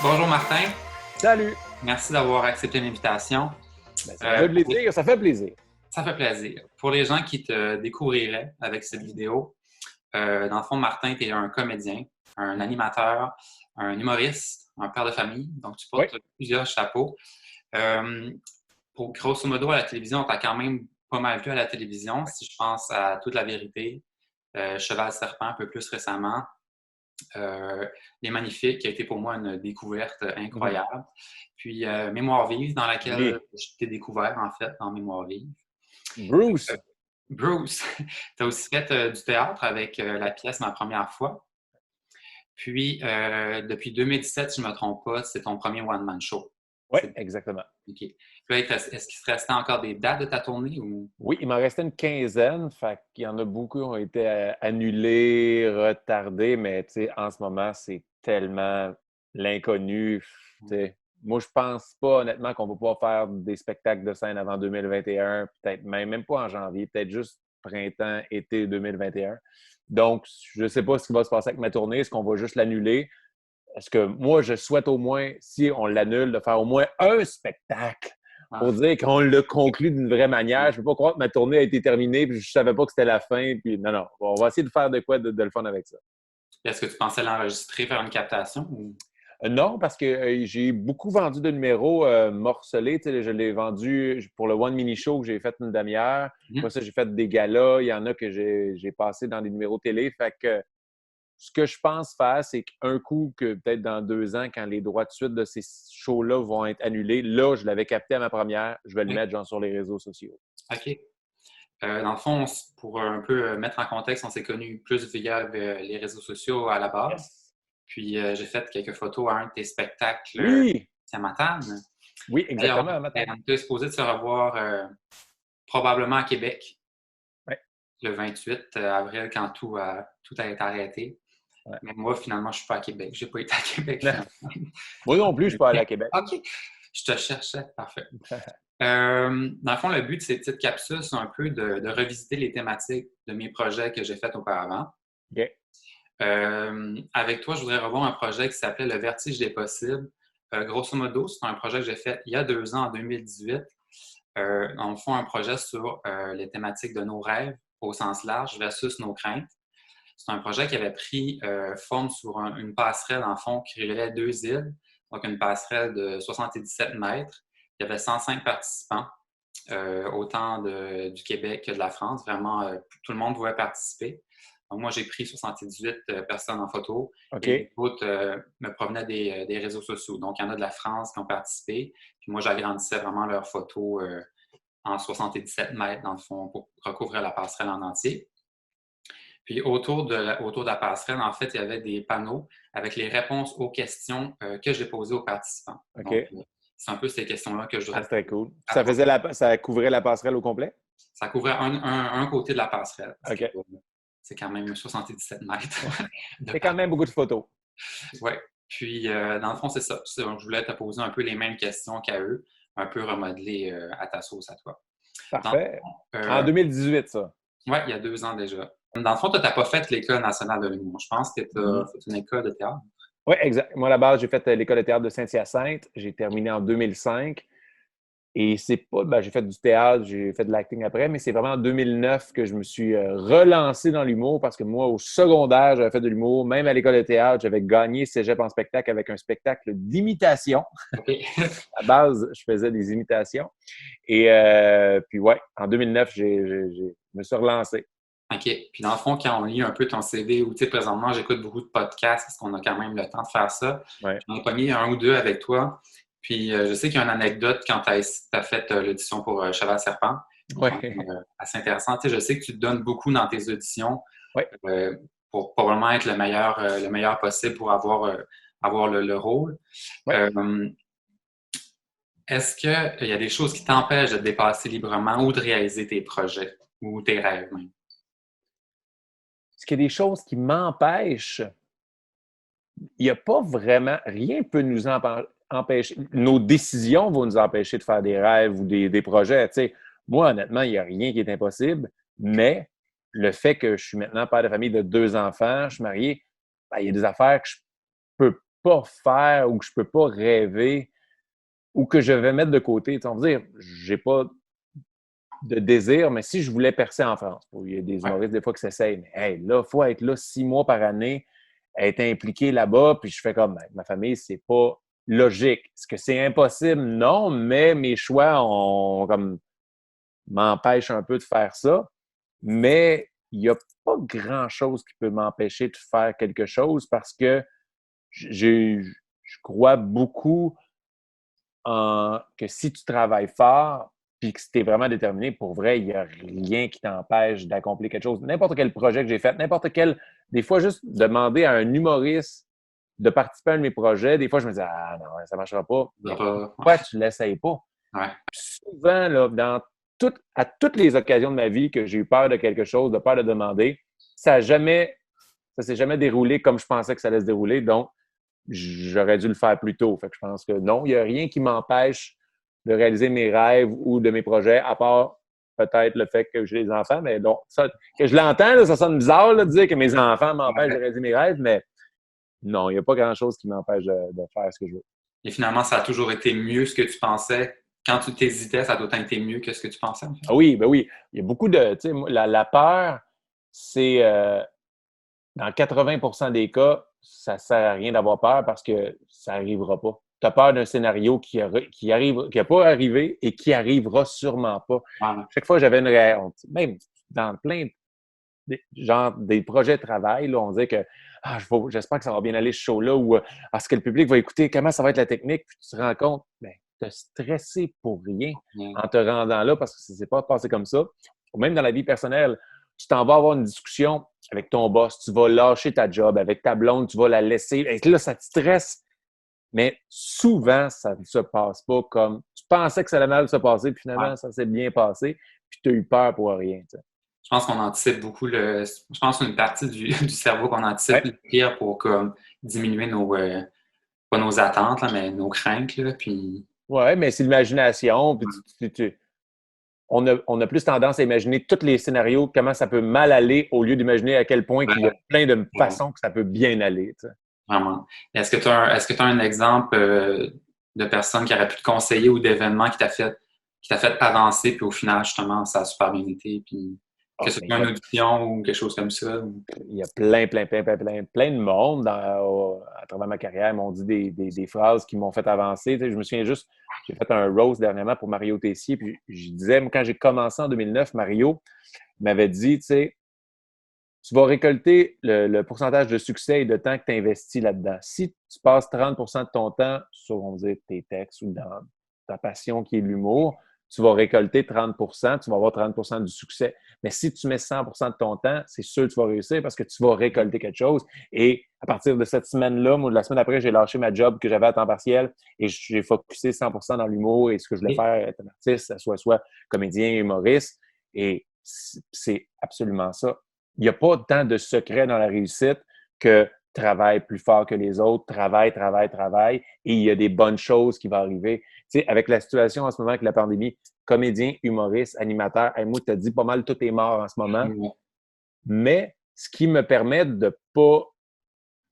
Bonjour Martin, Salut! merci d'avoir accepté l'invitation. Ça fait plaisir, ça fait plaisir. Ça fait plaisir. Pour les gens qui te découvriraient avec cette vidéo, dans le fond, Martin, tu es un comédien, un animateur, un humoriste, un père de famille, donc tu Oui, portes plusieurs chapeaux. Euh, pour grosso modo, à la télévision, tu as quand même pas mal vu à la télévision, si je pense à Toute la vérité, Cheval Serpent un peu plus récemment. Les Magnifiques, qui a été pour moi une découverte mhm. incroyable. Puis Mémoire vive, dans laquelle Oui. je t'ai découvert, en fait, dans Mémoire vive. Bruce, Bruce, tu as aussi fait du théâtre avec la pièce Ma première fois. Puis, depuis 2017, si je ne me trompe pas, c'est ton premier one-man show. oui, C'est exactement. OK. Puis là, est-ce qu'il te restait encore des dates de ta tournée ou? Oui, il m'en restait une quinzaine, fait qu'il y en a beaucoup qui ont été annulés, retardés, mais tu sais, en ce moment, c'est tellement l'inconnu. Tu sais. Moi, je pense pas honnêtement qu'on va pouvoir faire des spectacles de scène avant 2021, peut-être même pas en janvier, peut-être juste printemps, été 2021. Donc, je ne sais pas ce qui va se passer avec ma tournée. Est-ce qu'on va juste l'annuler? Est-ce que moi, je souhaite au moins, si on l'annule, de faire au moins un spectacle pour Ah, dire qu'on l'a conclu d'une vraie manière. Je ne peux pas croire que ma tournée a été terminée puis je ne savais pas que c'était la fin. Puis non, non. On va essayer de faire de quoi de le fun avec ça. est-ce que tu pensais l'enregistrer, faire une captation ou? Non, parce que j'ai beaucoup vendu de numéros morcelés. Tu sais, je l'ai vendu pour le One Mini Show que j'ai fait une demi-heure. Après Mhm. ça, j'ai fait des galas. Il y en a que j'ai passé dans des numéros télé. Fait que ce que je pense faire, c'est qu'un coup, que peut-être dans 2 ans, quand les droits de suite de ces shows-là vont être annulés, là, je l'avais capté à ma première, je vais le Oui. mettre genre sur les réseaux sociaux. OK. Dans le fond, pour un peu mettre en contexte, on s'est connus plus via les réseaux sociaux à la base. Yes. Puis j'ai fait quelques photos à un de tes spectacles Oui, à Matane. oui, D'ailleurs, exactement, Matane. on était supposé de se revoir probablement à Québec Ouais, le 28 avril quand tout a été arrêté. ouais. Mais moi, finalement, je ne suis pas à Québec. Je n'ai pas été à Québec finalement. Moi non plus, je suis pas allé à Québec. OK. Je te cherchais. Parfait. Dans le fond, le but de ces petites capsules, c'est un peu de revisiter les thématiques de mes projets que j'ai faits auparavant. OK. Avec toi, je voudrais revoir un projet qui s'appelait Le Vertige des possibles. Grosso modo, c'est un projet que j'ai fait il y a 2 ans, en 2018. Dans le fond, un projet sur les thématiques de nos rêves au sens large versus nos craintes. C'est un projet qui avait pris forme sur une passerelle, en fond, qui reliait 2 îles, donc une passerelle de 77 mètres. Il y avait 105 participants, autant du Québec que de la France. Vraiment, tout le monde pouvait participer. Donc, moi, j'ai pris 78 personnes en photo et les OK. autres me provenaient des réseaux sociaux. Donc, il y en a de la France qui ont participé. Puis moi, j'agrandissais vraiment leurs photos en 77 mètres, dans le fond, pour recouvrir la passerelle en entier. Puis autour de la passerelle, en fait, il y avait des panneaux avec les réponses aux questions que j'ai posées aux participants. Donc, OK. c'est un peu ces questions-là que je Ah, voudrais c'était cool. à toi. Ça couvrait la passerelle au complet? Ça couvrait un côté de la passerelle, parce que OK. c'est quand même 77 mètres de C'est quand passerelle. même beaucoup de photos. Ouais. Puis, dans le fond, c'est ça. Donc, je voulais te poser un peu les mêmes questions qu'à eux, un peu remodelées à ta sauce à toi. Dans le Parfait. fond, En 2018, ça. ouais, il y a 2 ans déjà. Dans le fond, tu n'as pas fait l'École nationale de l'humour. Je pense que tu as Mhm. fait une école de théâtre. Oui, exact. Moi, à la base, j'ai fait l'école de théâtre de Saint-Hyacinthe. J'ai terminé en 2005. Et c'est pas, ben, j'ai fait du théâtre, j'ai fait de l'acting après, mais c'est vraiment en 2009 que je me suis relancé dans l'humour parce que moi, au secondaire, j'avais fait de l'humour. Même à l'école de théâtre, j'avais gagné Cégep en spectacle avec un spectacle d'imitation. OK. À base, je faisais des imitations. Et puis, ouais, en 2009, je me suis relancé. OK. Puis dans le fond, quand on lit un peu ton CV, ou tu sais, présentement, j'écoute beaucoup de podcasts parce qu'on a quand même le temps de faire ça. Ouais. J'en ai pogné un ou deux avec toi. Puis je sais qu'il y a une anecdote quand tu as fait l'audition pour Cheval Serpent, qui est quand Ouais. même assez intéressante. Tu sais, je sais que tu te donnes beaucoup dans tes auditions Ouais. pour probablement être le meilleur possible pour avoir le rôle. Ouais. Euh, Est-ce qu'il y a des choses qui t'empêchent de te dépasser librement ou de réaliser tes projets ou tes rêves même? Est-ce qu'il y a des choses qui m'empêchent? Il n'y a pas vraiment, rien ne peut nous empêcher. Nos décisions vont nous empêcher de faire des rêves ou des projets. Tu sais, moi, honnêtement, il n'y a rien qui est impossible, mais le fait que je suis maintenant père de famille de 2 enfants, je suis marié, ben, il y a des affaires que je peux pas faire ou que je peux pas rêver ou que je vais mettre de côté. On va dire, j'ai pas de désir, mais si je voulais percer en France, il y a des Ouais. humoristes des fois qui s'essayent, mais hey, là, il faut être là 6 mois par année, être impliqué là-bas, puis je fais comme, ben, ma famille, c'est pas logique. Est-ce que c'est impossible? Non, mais mes choix comme m'empêchent un peu de faire ça. Mais il n'y a pas grand-chose qui peut m'empêcher de faire quelque chose parce que je crois beaucoup que si tu travailles fort puis que si tu es vraiment déterminé, pour vrai, il n'y a rien qui t'empêche d'accomplir quelque chose. N'importe quel projet que j'ai fait, n'importe quel. Des fois, juste demander à un humoriste de participer à un de mes projets, des fois, je me dis, ah non, ça ne marchera pas. Mais pourquoi tu ne l'essayes pas? Ouais. Souvent, là, à toutes les occasions de ma vie que j'ai eu peur de quelque chose, de peur de demander, ça s'est jamais déroulé comme je pensais que ça allait se dérouler. Donc, j'aurais dû le faire plus tôt. Fait que je pense que non, il n'y a rien qui m'empêche de réaliser mes rêves ou de mes projets, à part peut-être le fait que j'ai des enfants. Mais donc, ça, que je l'entends, là, ça sonne bizarre là, de dire que mes enfants m'empêchent de réaliser mes rêves, mais non, il n'y a pas grand-chose qui m'empêche de faire ce que je veux. Et finalement, ça a toujours été mieux ce que tu pensais. Quand tu t'hésitais, ça doit été mieux que ce que tu pensais, en fait. Ah oui, ben oui. Il y a beaucoup de. Tu sais, la peur, c'est dans 80 des cas, ça ne sert à rien d'avoir peur parce que ça n'arrivera pas. Tu as peur d'un scénario qui n'a pas arrivé et qui arrivera sûrement pas. Voilà. Chaque fois, j'avais une réaction. Même dans plein genre des projets de travail, là, on disait que j'espère que ça va bien aller ce show-là ou est-ce que le public va écouter, comment ça va être la technique, puis tu te rends compte, ben, tu as stressé pour rien en te rendant là parce que ça ne s'est pas passé comme ça. Ou même dans la vie personnelle, tu t'en vas avoir une discussion avec ton boss, tu vas lâcher ta job avec ta blonde, tu vas la laisser. Et là, ça te stresse. Mais souvent, ça ne se passe pas comme tu pensais que ça allait mal se passer, puis Ouais. finalement, ça s'est bien passé, puis tu as eu peur pour rien. T'sais. Je pense qu'on anticipe beaucoup je pense une partie du cerveau qu'on anticipe Ouais. le pire pour comme diminuer pas nos attentes, là, mais nos craintes. Là, puis... Ouais, mais c'est l'imagination. Puis on a plus tendance à imaginer tous les scénarios, comment ça peut mal aller, au lieu d'imaginer à quel point il y a plein de façons que ça peut bien aller. T'sais. Vraiment. Est-ce que tu as un exemple de personne qui aurait pu te conseiller ou d'événement qui t'a fait avancer, puis au final, justement, ça a super bien été, puis que ce soit une audition ou quelque chose comme ça? Il y a plein de monde à travers ma carrière m'ont dit des phrases qui m'ont fait avancer. Tu sais, je me souviens juste, j'ai fait un roast dernièrement pour Mario Tessier, puis je disais, moi, quand j'ai commencé en 2009, Mario m'avait dit, tu sais, tu vas récolter le pourcentage de succès et de temps que tu investis là-dedans. Si tu passes 30 de ton temps sur, on va dire, tes textes ou dans ta passion qui est l'humour, tu vas récolter 30 tu vas avoir 30 du succès. Mais si tu mets 100 de ton temps, c'est sûr que tu vas réussir parce que tu vas récolter quelque chose. Et à partir de cette semaine-là, moi, la semaine après, j'ai lâché ma job que j'avais à temps partiel et j'ai focusé 100 dans l'humour et ce que je voulais faire, être un artiste, soit comédien, humoriste. Et c'est absolument ça. Il n'y a pas tant de secret dans la réussite que travaille plus fort que les autres, travaille, et il y a des bonnes choses qui vont arriver. Tu sais, avec la situation en ce moment avec la pandémie, comédien, humoriste, animateur, moi, tu as dit pas mal, tout est mort en ce moment. Mais ce qui me permet de ne pas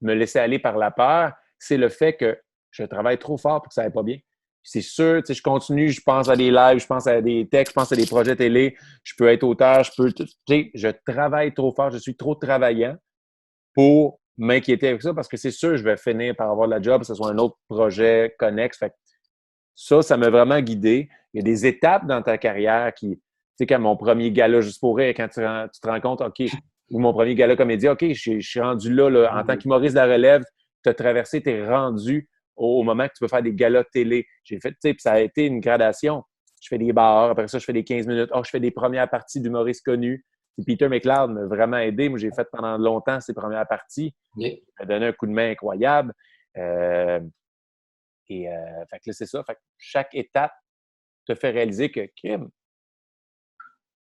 me laisser aller par la peur, c'est le fait que je travaille trop fort pour que ça aille pas bien. C'est sûr, tu sais, je continue, je pense à des lives, je pense à des textes, je pense à des projets télé, je peux être auteur, tu sais, je travaille trop fort, je suis trop travaillant pour m'inquiéter avec ça parce que c'est sûr, je vais finir par avoir de la job, que ce soit un autre projet connexe. Fait que ça m'a vraiment guidé. Il y a des étapes dans ta carrière qui, tu sais, comme mon premier gala juste pour rire, quand tu te rends compte, OK, ou mon premier gala comédien, OK, je suis rendu là, en tant qu'humoriste de la relève, tu as traversé, tu es rendu au moment que tu peux faire des galas télé. J'ai fait, tu sais, puis ça a été une gradation. Je fais des bars, après ça, je fais des 15 minutes. Oh, je fais des premières parties d'humoristes connus. Puis Peter McLeod m'a vraiment aidé. Moi, j'ai fait pendant longtemps ces premières parties. Il m'a donné un coup de main incroyable. Fait que là, c'est ça. Fait que chaque étape te fait réaliser que, Kim,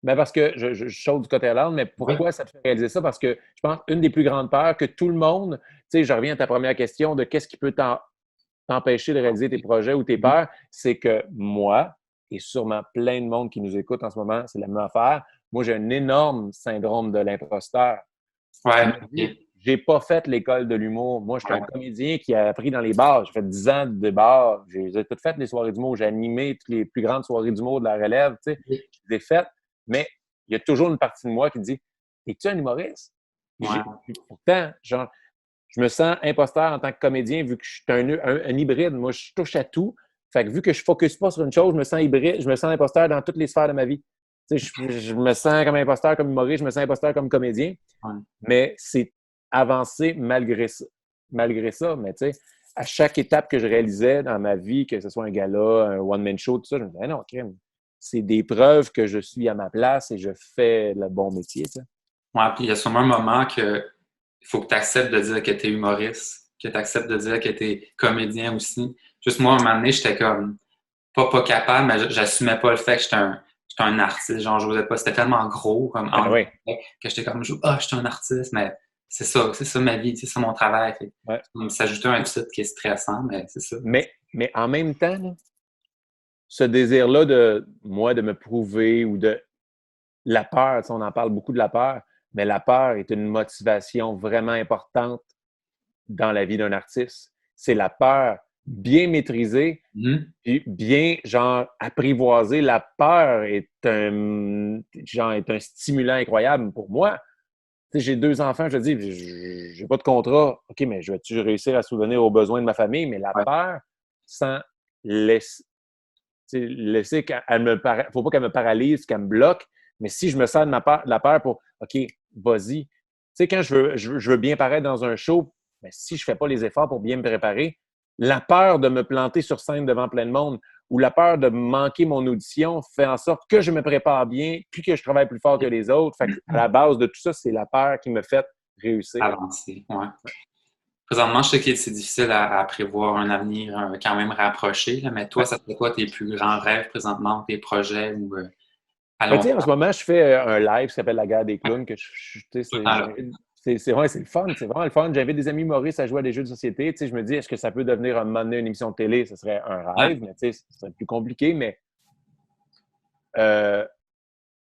ben parce que je saute du côté à l'autre, mais pourquoi ça te fait réaliser ça? Parce que je pense une des plus grandes peurs que tout le monde, tu sais, je reviens à ta première question de qu'est-ce qui peut t'empêcher de réaliser tes projets ou tes peurs, c'est que moi, et sûrement plein de monde qui nous écoute en ce moment, c'est la même affaire. Moi, j'ai un énorme syndrome de l'imposteur. Je me dis, j'ai pas fait l'école de l'humour. Moi, je suis un Ouais. comédien qui a appris dans les bars. J'ai fait 10 ans de bars. J'ai toutes fait les soirées d'humour. J'ai animé toutes les plus grandes soirées d'humour de la relève. Tu sais. Je les ai faites. Mais il y a toujours une partie de moi qui dit es-tu un humoriste? Ouais. Pourtant, genre, je me sens imposteur en tant que comédien vu que je suis un hybride. Moi, je touche à tout. Fait que vu que je ne focus pas sur une chose, je me sens hybride, je me sens imposteur dans toutes les sphères de ma vie. Tu sais, je me sens comme imposteur comme humoriste, je me sens imposteur comme comédien. Ouais. Mais c'est avancé malgré ça. Malgré ça, mais tu sais, à chaque étape que je réalisais dans ma vie, que ce soit un gala, un one-man show, tout ça, je me disais, non, crème, c'est des preuves que je suis à ma place et je fais le bon métier. Tu sais. Ouais, puis il y a sûrement un moment que il faut que tu acceptes de dire que tu es humoriste, que tu acceptes de dire que tu es comédien aussi. Juste moi, à un moment donné, j'étais comme pas capable, mais j'assumais pas le fait que j'étais un artiste. Genre, je n'osais pas. C'était tellement gros comme Ben oui. que j'étais comme je suis un artiste, mais c'est ça ma vie, c'est ça mon travail. Fait, Ouais. s'ajouter un titre qui est stressant, mais c'est ça. Mais en même temps, là, ce désir-là de moi de me prouver ou de la peur, on en parle beaucoup de la peur, mais la peur est une motivation vraiment importante dans la vie d'un artiste. C'est la peur bien maîtrisée, Mm-hmm. puis bien, genre, apprivoisée. La peur est est un stimulant incroyable pour moi. Tu sais, j'ai 2 enfants, je dis, j'ai pas de contrat. OK, mais je vais-tu réussir à souvenir aux besoins de ma famille? Mais la Ouais. peur, sans laisser qu'elle me faut pas qu'elle me paralyse, qu'elle me bloque. Mais si je me sers de la peur pour OK, vas-y. Tu sais, quand je veux bien paraître dans un show, mais si je fais pas les efforts pour bien me préparer, la peur de me planter sur scène devant plein de monde ou la peur de manquer mon audition fait en sorte que je me prépare bien, puis que je travaille plus fort que les autres. Fait à la base de tout ça, c'est la peur qui me fait réussir. Avancer, ouais. Présentement, je sais que c'est difficile à prévoir un avenir quand même rapproché, là, mais toi, Ouais. ça serait quoi tes plus grands rêves présentement, tes projets ou à Ben, long tu sais, en ce moment, je fais un live qui s'appelle La guerre des terme? clowns. Que tu sais, Alors, c'est le fun. C'est vraiment le fun. J'invite des amis humoristes à jouer à des jeux de société. Tu sais, je me dis, est-ce que ça peut devenir un moment donné une émission de télé? Ce serait un ouais, rêve, mais tu sais, ce serait plus compliqué. Mais euh,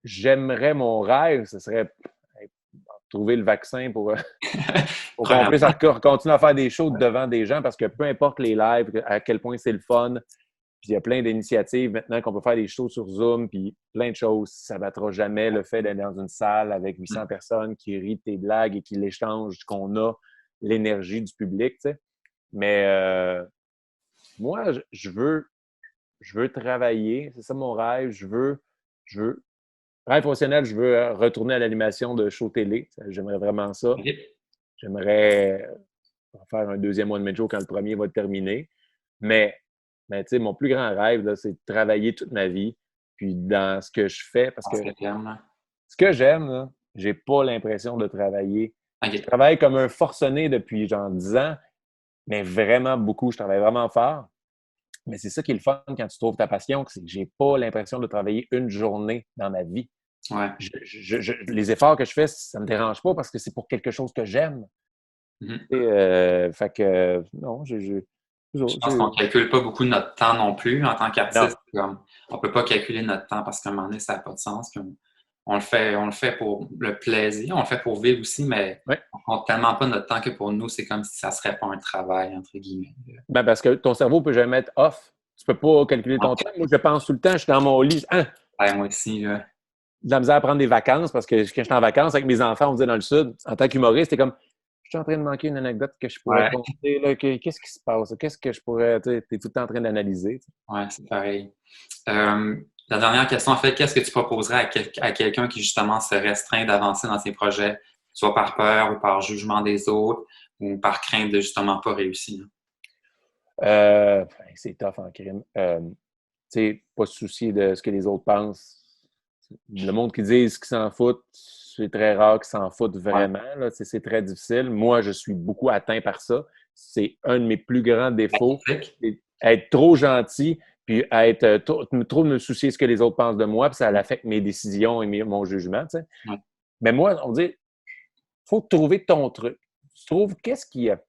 j'aimerais mon rêve, ce serait trouver le vaccin pour qu'on puisse premièrement, continuer à faire des shows devant des gens parce que peu importe les lives, à quel point c'est le fun, puis il y a plein d'initiatives maintenant qu'on peut faire des shows sur Zoom, puis plein de choses. Ça ne battra jamais le fait d'être dans une salle avec 800 personnes qui rient de tes blagues et qui l'échangent qu'on a, l'énergie du public, tu sais. Mais moi, je veux travailler. C'est ça mon rêve. Rêve professionnel, je veux retourner à l'animation de show télé. J'aimerais vraiment ça. J'aimerais faire un deuxième one man show quand le premier va terminer. Mais tu sais, mon plus grand rêve, là, c'est de travailler toute ma vie, puis dans ce que je fais, parce que ce que j'aime, là, j'ai pas l'impression de travailler. Je OK. travaille comme un forcené depuis genre 10 ans, mais vraiment beaucoup. Je travaille vraiment fort. Mais c'est ça qui est le fun quand tu trouves ta passion, c'est que j'ai pas l'impression de travailler une journée dans ma vie. Ouais. Les efforts que je fais, ça me dérange pas parce que c'est pour quelque chose que j'aime. Mhm. Fait que, non, Je pense qu'on ne calcule pas beaucoup notre temps non plus en tant non. qu'artiste. On ne peut pas calculer notre temps parce qu'à un moment donné, ça n'a pas de sens. Puis on le fait pour le plaisir, on le fait pour vivre aussi, mais Ouais. on ne compte tellement pas notre temps que pour nous, c'est comme si ça ne serait pas un travail, entre guillemets. Ben parce que ton cerveau peut jamais être off. Tu peux pas calculer ton temps. Moi, je pense tout le temps, je suis dans mon lit. Hein, Ouais, moi aussi, là. de la misère à prendre des vacances parce que quand je suis en vacances avec mes enfants, on disait dans le Sud, en tant qu'humoriste, c'est comme je suis en train de manquer une anecdote que je pourrais Ouais, te conter. Là, qu'est-ce qui se passe? Qu'est-ce que je pourrais. Tu es tout le temps en train d'analyser. ouais, c'est pareil. La dernière question, en fait, qu'est-ce que tu proposerais à quelqu'un qui justement se restreint d'avancer dans ses projets, soit par peur ou par jugement des autres ou par crainte de justement pas réussir? C'est tough en crime. Tu sais, pas se soucier de ce que les autres pensent. Le monde qui dit qu'ils s'en foutent, c'est très rare qu'ils s'en foutent Ouais. vraiment. Là. C'est très difficile. Moi, je suis beaucoup atteint par ça. C'est un de mes plus grands défauts. Magnifique. C'est être trop gentil, puis être trop me soucier de ce que les autres pensent de moi, puis ça affecte mes décisions et mon jugement. Tu sais. Ouais. Mais moi, on dit, faut trouver ton truc. Tu trouves qu'est-ce qui a. Tu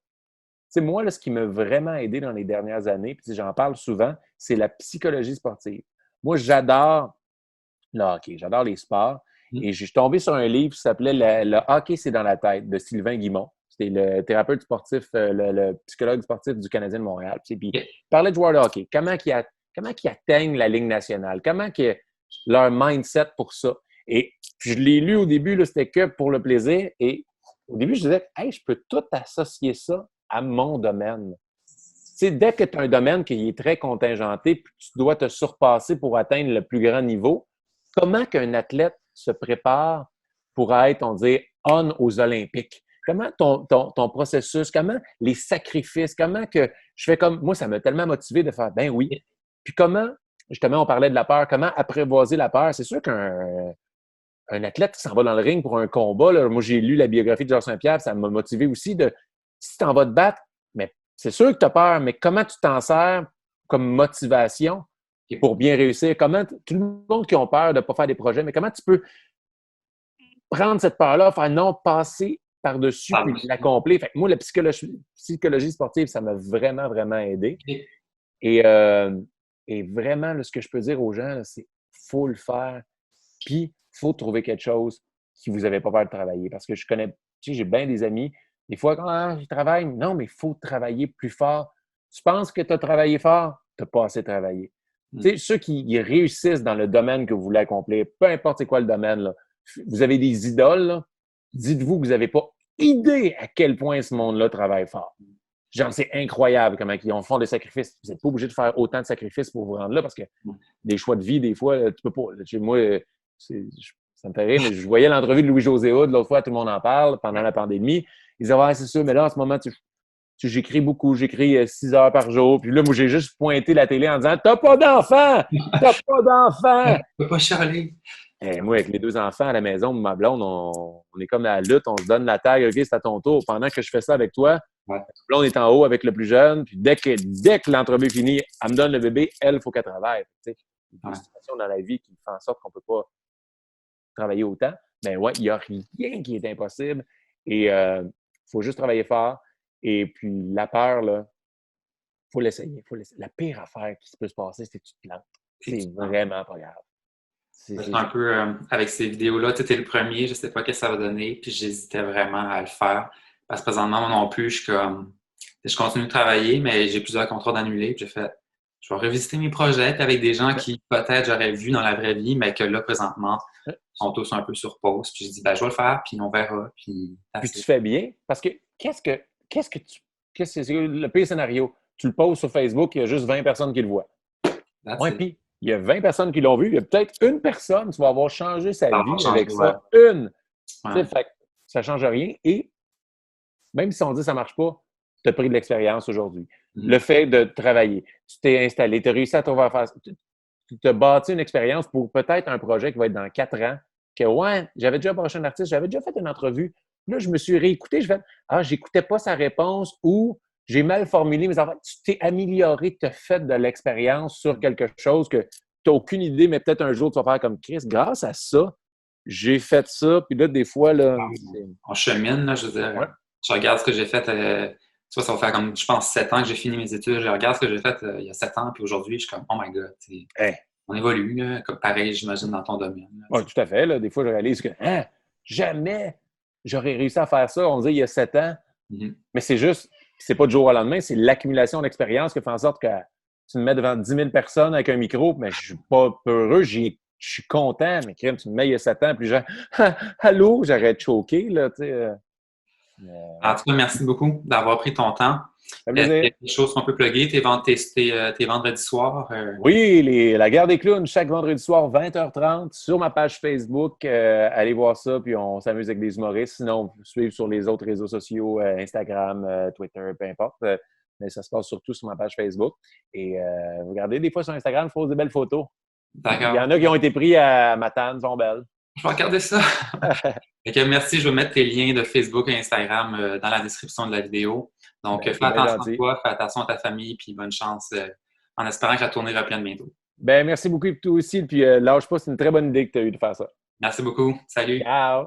sais, moi, là, ce qui m'a vraiment aidé dans les dernières années, puis j'en parle souvent, c'est la psychologie sportive. Moi, j'adore le hockey, j'adore les sports. Et je suis tombé sur un livre qui s'appelait Le hockey, c'est dans la tête de Sylvain Guimont. C'était le thérapeute sportif, le psychologue sportif du Canadien de Montréal. Puis il OK. parlait de joueurs de hockey. Comment ils atteignent la Ligue nationale? Comment que leur mindset pour ça? Et puis je l'ai lu au début, là, c'était que pour le plaisir. Et au début, je disais, hey, je peux tout associer ça à mon domaine. Tu sais, dès que tu as un domaine qui est très contingenté, puis tu dois te surpasser pour atteindre le plus grand niveau, comment qu'un athlète se prépare pour être, on dit, on aux Olympiques? Comment ton processus, comment les sacrifices, comment que je fais comme. Moi, ça m'a tellement motivé de faire, ben oui. Puis comment, justement, on parlait de la peur, comment apprivoiser la peur? C'est sûr qu'un athlète qui s'en va dans le ring pour un combat, là, moi, j'ai lu la biographie de Georges Saint-Pierre, ça m'a motivé aussi de, si tu en vas te battre, mais c'est sûr que tu as peur, mais comment tu t'en sers comme motivation pour bien réussir? Comment, tout le monde qui a peur de ne pas faire des projets, mais comment tu peux prendre cette peur-là, faire non, passer par-dessus, puis l'accomplir? Fait que moi, la psychologie sportive, ça m'a vraiment, vraiment aidé. Et, et vraiment, là, ce que je peux dire aux gens, c'est qu'il faut le faire, puis il faut trouver quelque chose qui vous n'avez pas peur de travailler. Parce que je connais, tu sais, j'ai bien des amis, des fois, quand je travaille, non, mais il faut travailler plus fort. Tu penses que tu as travaillé fort, tu n'as pas assez travaillé. Tu sais, ceux qui réussissent dans le domaine que vous voulez accomplir, peu importe c'est quoi le domaine, là, vous avez des idoles, là, dites-vous que vous n'avez pas idée à quel point ce monde-là travaille fort. Genre, c'est incroyable comment ils font des sacrifices. Vous n'êtes pas obligé de faire autant de sacrifices pour vous rendre là parce que des choix de vie, des fois, tu peux pas. Chez moi, ça me fait rire, mais je voyais l'entrevue de Louis-José Hood, l'autre fois, tout le monde en parle pendant la pandémie. Ils disaient, ouais, c'est sûr, mais là, en ce moment, j'écris beaucoup, j'écris 6 heures par jour. Puis là, moi, j'ai juste pointé la télé en disant, t'as pas d'enfant! T'as pas d'enfant! Je peux pas chialer. Et moi, avec les 2 enfants à la maison, ma blonde, on est comme à la lutte, on se donne la taille, OK, c'est à ton tour. Pendant que je fais ça avec toi, là, on est en haut avec le plus jeune, puis dès que l'entrevue est finie, elle me donne le bébé, elle, il faut qu'elle travaille. Tu sais, il y a des situations dans la vie qui font en sorte qu'on ne peut pas travailler autant. Mais ouais, il n'y a rien qui est impossible. Et il faut juste travailler fort. Et puis, la peur, là, il faut l'essayer. La pire affaire qui peut se passer, c'est que tu te plantes. C'est vraiment pas grave. C'est un peu avec ces vidéos-là, tu étais le premier, je ne sais pas ce que ça va donner, puis j'hésitais vraiment à le faire. Parce que présentement, moi non plus, je continue de travailler, mais j'ai plusieurs contrats d'annulés. Puis j'ai fait, je vais revisiter mes projets, puis avec des gens qui peut-être j'aurais vu dans la vraie vie, mais que là, présentement, sont tous un peu sur pause. Puis je dis, ben, je vais le faire, puis on verra. Puis tu fais bien, parce que qu'est-ce que c'est le pire scénario? Tu le poses sur Facebook, il y a juste 20 personnes qui le voient. Ouais, puis il y a 20 personnes qui l'ont vu. Il y a peut-être une personne qui va avoir changé sa vie avec ça. Une! Ouais. Fait, ça ne change rien. Et même si on dit que ça ne marche pas, tu as pris de l'expérience aujourd'hui. Le fait de travailler, tu t'es installé, tu as réussi à trouver à faire. Tu t'as bâti une expérience pour peut-être un projet qui va être dans 4 ans. Que ouais, j'avais déjà approché un artiste, j'avais déjà fait une entrevue. Là, je me suis réécouté, je fais j'écoutais pas sa réponse ou j'ai mal formulé mes affaires. Tu t'es amélioré, tu as fait de l'expérience sur quelque chose que tu n'as aucune idée, mais peut-être un jour, tu vas faire comme Chris. Grâce à ça, j'ai fait ça. Puis là, des fois, là. On chemine, là, je veux dire. Je regarde ce que j'ai fait. Tu vois, ça va faire comme, je pense, 7 ans que j'ai fini mes études. Je regarde ce que j'ai fait il y a 7 ans, puis aujourd'hui, je suis comme, oh my God. On évolue, là, comme pareil, j'imagine, dans ton domaine. Oui, tout à fait. Là. Des fois, je réalise que jamais j'aurais réussi à faire ça, on disait il y a 7 ans. Mais c'est juste, c'est pas du jour au lendemain, c'est l'accumulation d'expérience qui fait en sorte que tu me mets devant 10 000 personnes avec un micro, mais je suis pas heureux, je suis content, mais crème, tu me mets il y a 7 ans, puis genre, allô, j'aurais choqué, là, tu sais. En tout cas, merci beaucoup d'avoir pris ton temps. Il y a quelque chose qu'on peut plugger, tes vendredis soirs. Oui, la guerre des clowns, chaque vendredi soir, 20h30, sur ma page Facebook. Allez voir ça, puis on s'amuse avec des humoristes. Sinon, suivez sur les autres réseaux sociaux, Instagram, Twitter, peu importe. Mais ça se passe surtout sur ma page Facebook. Et regardez, des fois sur Instagram, je pose des belles photos. D'accord. Il y en a qui ont été pris à Matane, sont belles. Je vais regarder ça. Merci, je vais mettre tes liens de Facebook et Instagram dans la description de la vidéo. Donc, fais attention à toi, fais attention à ta famille, puis bonne chance en espérant que la tournée reprenne bientôt. Merci beaucoup, toi aussi. Puis lâche pas, c'est une très bonne idée que tu as eu de faire ça. Merci beaucoup. Salut. Ciao.